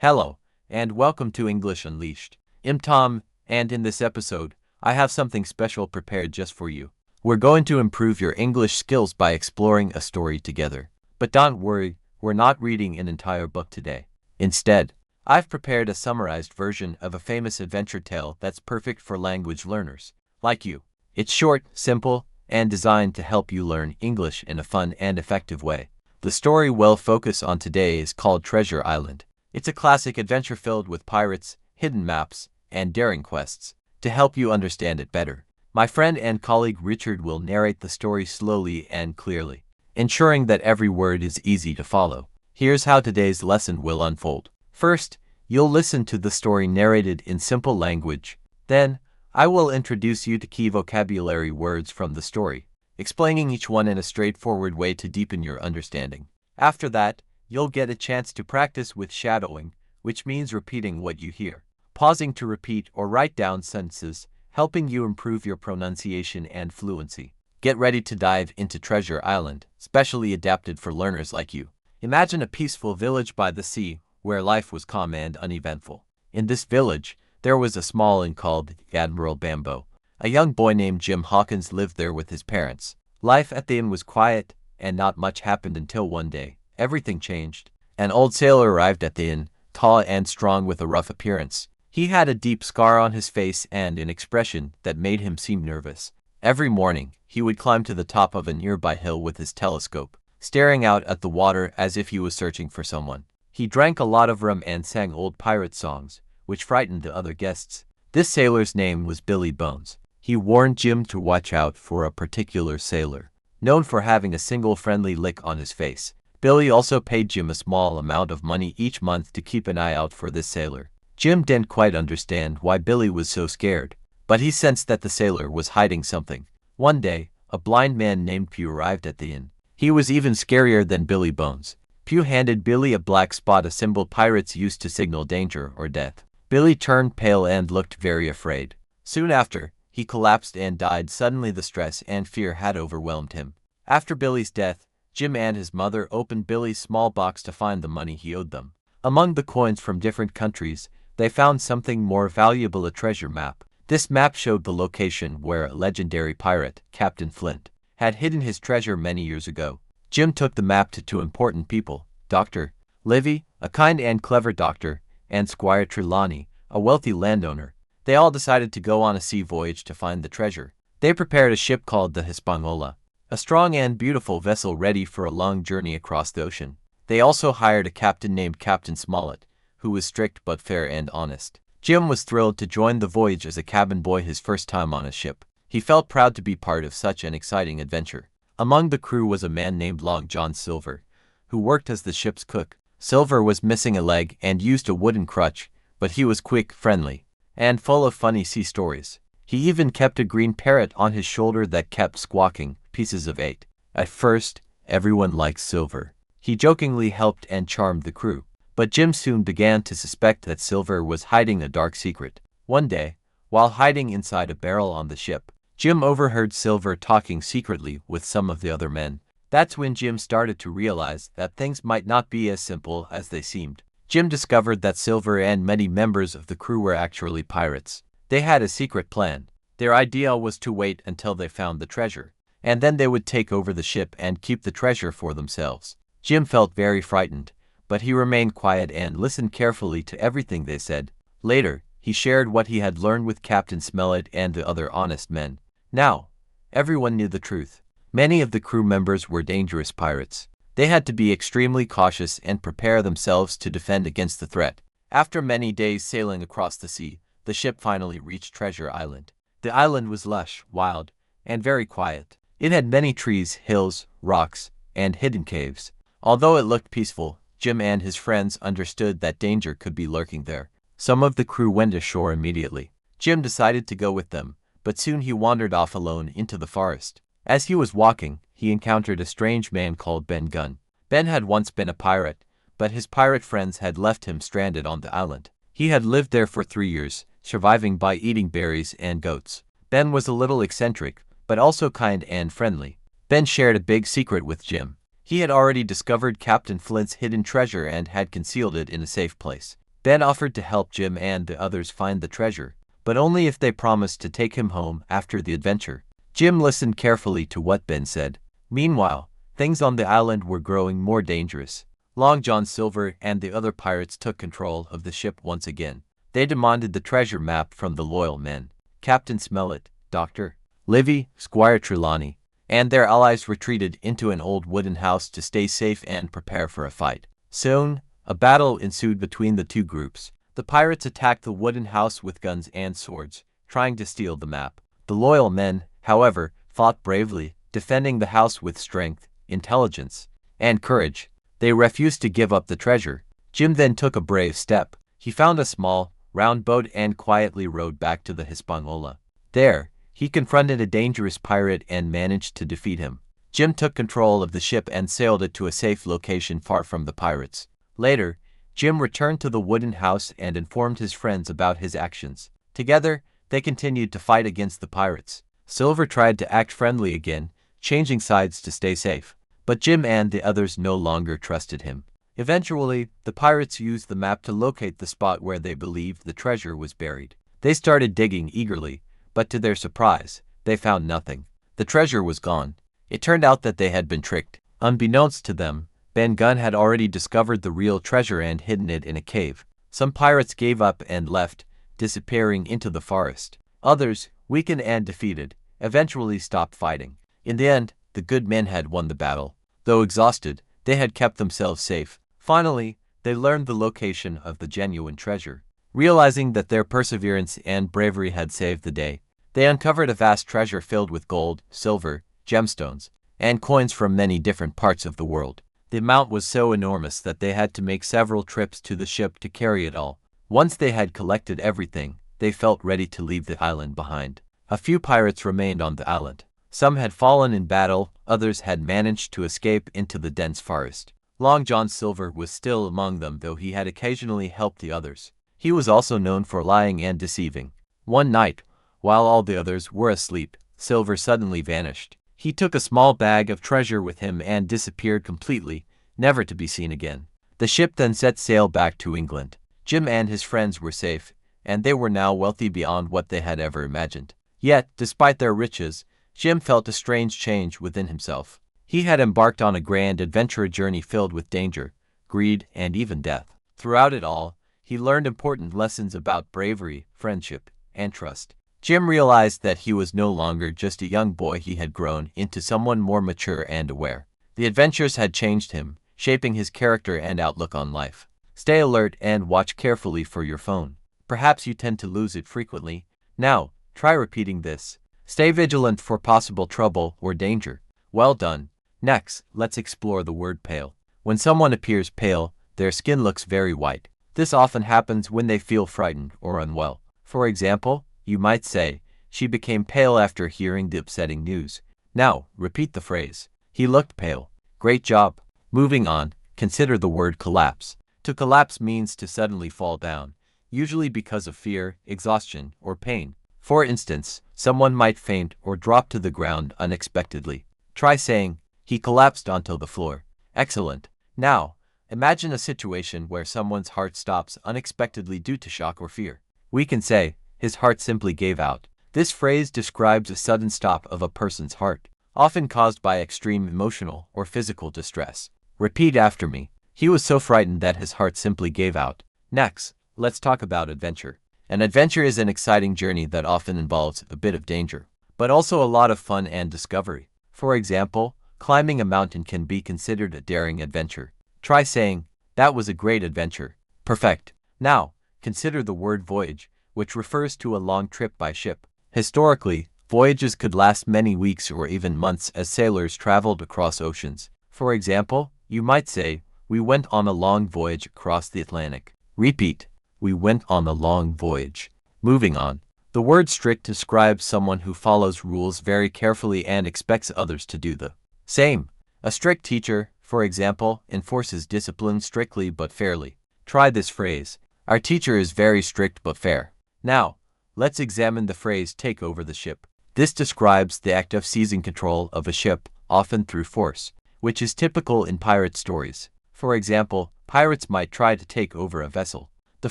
Hello, and welcome to English Unleashed. I'm Tom, and in this episode, I have something special prepared just for you. We're going to improve your English skills by exploring a story together. But don't worry, we're not reading an entire book today. Instead, I've prepared a summarized version of a famous adventure tale that's perfect for language learners like you. It's short, simple, and designed to help you learn English in a fun and effective way. The story we'll focus on today is called Treasure Island. It's a classic adventure filled with pirates, hidden maps, and daring quests. To help you understand it better, my friend and colleague Richard will narrate the story slowly and clearly, ensuring that every word is easy to follow. Here's how today's lesson will unfold. First, you'll listen to the story narrated in simple language. Then, I will introduce you to key vocabulary words from the story, explaining each one in a straightforward way to deepen your understanding. After that, you'll get a chance to practice with shadowing, which means repeating what you hear, pausing to repeat or write down sentences, helping you improve your pronunciation and fluency. Get ready to dive into Treasure Island, specially adapted for learners like you. Imagine a peaceful village by the sea, where life was calm and uneventful. In this village, there was a small inn called Admiral Bamboo. A young boy named Jim Hawkins lived there with his parents. Life at the inn was quiet, and not much happened until one day. Everything changed. An old sailor arrived at the inn, tall and strong with a rough appearance. He had a deep scar on his face and an expression that made him seem nervous. Every morning, he would climb to the top of a nearby hill with his telescope, staring out at the water as if he was searching for someone. He drank a lot of rum and sang old pirate songs, which frightened the other guests. This sailor's name was Billy Bones. He warned Jim to watch out for a particular sailor, known for having a single friendly lick on his face. Billy also paid Jim a small amount of money each month to keep an eye out for this sailor. Jim didn't quite understand why Billy was so scared, but he sensed that the sailor was hiding something. One day, a blind man named Pew arrived at the inn. He was even scarier than Billy Bones. Pew handed Billy a black spot, a symbol pirates used to signal danger or death. Billy turned pale and looked very afraid. Soon after, he collapsed and died. Suddenly the stress and fear had overwhelmed him. After Billy's death, Jim and his mother opened Billy's small box to find the money he owed them. Among the coins from different countries, they found something more valuable, a treasure map. This map showed the location where a legendary pirate, Captain Flint, had hidden his treasure many years ago. Jim took the map to two important people, Dr. Livy, a kind and clever doctor, and Squire Trelawney, a wealthy landowner. They all decided to go on a sea voyage to find the treasure. They prepared a ship called the Hispaniola, a strong and beautiful vessel ready for a long journey across the ocean. They also hired a captain named Captain Smollett, who was strict but fair and honest. Jim was thrilled to join the voyage as a cabin boy, his first time on a ship. He felt proud to be part of such an exciting adventure. Among the crew was a man named Long John Silver, who worked as the ship's cook. Silver was missing a leg and used a wooden crutch, but he was quick, friendly, and full of funny sea stories. He even kept a green parrot on his shoulder that kept squawking, "Pieces of 8." At first, everyone liked Silver. He jokingly helped and charmed the crew. But Jim soon began to suspect that Silver was hiding a dark secret. One day, while hiding inside a barrel on the ship, Jim overheard Silver talking secretly with some of the other men. That's when Jim started to realize that things might not be as simple as they seemed. Jim discovered that Silver and many members of the crew were actually pirates. They had a secret plan. Their idea was to wait until they found the treasure, and then they would take over the ship and keep the treasure for themselves. Jim felt very frightened, but he remained quiet and listened carefully to everything they said. Later, he shared what he had learned with Captain Smollett and the other honest men. Now, everyone knew the truth. Many of the crew members were dangerous pirates. They had to be extremely cautious and prepare themselves to defend against the threat. After many days sailing across the sea, the ship finally reached Treasure Island. The island was lush, wild, and very quiet. It had many trees, hills, rocks, and hidden caves. Although it looked peaceful, Jim and his friends understood that danger could be lurking there. Some of the crew went ashore immediately. Jim decided to go with them, but soon he wandered off alone into the forest. As he was walking, he encountered a strange man called Ben Gunn. Ben had once been a pirate, but his pirate friends had left him stranded on the island. He had lived there for 3 years, surviving by eating berries and goats. Ben was a little eccentric, but also kind and friendly. Ben shared a big secret with Jim. He had already discovered Captain Flint's hidden treasure and had concealed it in a safe place. Ben offered to help Jim and the others find the treasure, but only if they promised to take him home after the adventure. Jim listened carefully to what Ben said. Meanwhile, things on the island were growing more dangerous. Long John Silver and the other pirates took control of the ship once again. They demanded the treasure map from the loyal men. Captain Smellet, Dr. Livy, Squire Trelawney, and their allies retreated into an old wooden house to stay safe and prepare for a fight. Soon, a battle ensued between the two groups. The pirates attacked the wooden house with guns and swords, trying to steal the map. The loyal men, however, fought bravely, defending the house with strength, intelligence, and courage. They refused to give up the treasure. Jim then took a brave step. He found a small, round boat and quietly rowed back to the Hispaniola. There, he confronted a dangerous pirate and managed to defeat him. Jim took control of the ship and sailed it to a safe location far from the pirates. Later, Jim returned to the wooden house and informed his friends about his actions. Together, they continued to fight against the pirates. Silver tried to act friendly again, changing sides to stay safe. But Jim and the others no longer trusted him. Eventually, the pirates used the map to locate the spot where they believed the treasure was buried. They started digging eagerly, but to their surprise, they found nothing. The treasure was gone. It turned out that they had been tricked. Unbeknownst to them, Ben Gunn had already discovered the real treasure and hidden it in a cave. Some pirates gave up and left, disappearing into the forest. Others, weakened and defeated, eventually stopped fighting. In the end, the good men had won the battle. Though exhausted, they had kept themselves safe. Finally, they learned the location of the genuine treasure. Realizing that their perseverance and bravery had saved the day, they uncovered a vast treasure filled with gold, silver, gemstones, and coins from many different parts of the world. The amount was so enormous that they had to make several trips to the ship to carry it all. Once they had collected everything, they felt ready to leave the island behind. A few pirates remained on the island. Some had fallen in battle, others had managed to escape into the dense forest. Long John Silver was still among them, though he had occasionally helped the others. He was also known for lying and deceiving. One night, while all the others were asleep, Silver suddenly vanished. He took a small bag of treasure with him and disappeared completely, never to be seen again. The ship then set sail back to England. Jim and his friends were safe, and they were now wealthy beyond what they had ever imagined. Yet, despite their riches, Jim felt a strange change within himself. He had embarked on a grand adventure journey filled with danger, greed, and even death. Throughout it all, he learned important lessons about bravery, friendship, and trust. Jim realized that he was no longer just a young boy. He had grown into someone more mature and aware. The adventures had changed him, shaping his character and outlook on life. Stay alert and watch carefully for your phone. Perhaps you tend to lose it frequently. Now, try repeating this. Stay vigilant for possible trouble or danger. Well done. Next, let's explore the word pale. When someone appears pale, their skin looks very white. This often happens when they feel frightened or unwell. For example, you might say, "She became pale after hearing the upsetting news." Now, repeat the phrase. He looked pale. Great job. Moving on, consider the word collapse. To collapse means to suddenly fall down, usually because of fear, exhaustion, or pain. For instance, someone might faint or drop to the ground unexpectedly. Try saying, "He collapsed onto the floor." Excellent. Now, imagine a situation where someone's heart stops unexpectedly due to shock or fear. We can say, "His heart simply gave out." This phrase describes a sudden stop of a person's heart, often caused by extreme emotional or physical distress. Repeat after me. He was so frightened that his heart simply gave out. Next, let's talk about adventure. An adventure is an exciting journey that often involves a bit of danger, but also a lot of fun and discovery. For example, climbing a mountain can be considered a daring adventure. Try saying, "That was a great adventure." Perfect. Now, consider the word voyage, which refers to a long trip by ship. Historically, voyages could last many weeks or even months as sailors traveled across oceans. For example, you might say, "We went on a long voyage across the Atlantic." Repeat. We went on a long voyage. Moving on. The word strict describes someone who follows rules very carefully and expects others to do the same. A strict teacher, for example, enforces discipline strictly but fairly. Try this phrase. Our teacher is very strict but fair. Now, let's examine the phrase "take over the ship." This describes the act of seizing control of a ship, often through force, which is typical in pirate stories. For example, pirates might try to take over a vessel. The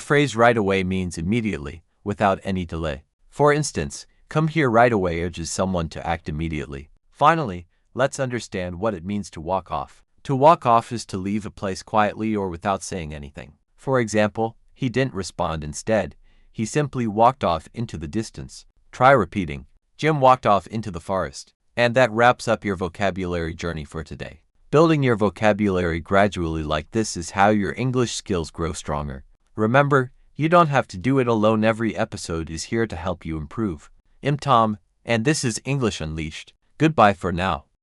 phrase right away means immediately, without any delay. For instance, come here right away urges someone to act immediately. Finally, let's understand what it means to walk off. To walk off is to leave a place quietly or without saying anything. For example, he didn't respond. Instead, he simply walked off into the distance. Try repeating. Jim walked off into the forest. And that wraps up your vocabulary journey for today. Building your vocabulary gradually like this is how your English skills grow stronger. Remember, you don't have to do it alone. Every episode is here to help you improve. I'm Tom, and this is English Unleashed. Goodbye for now.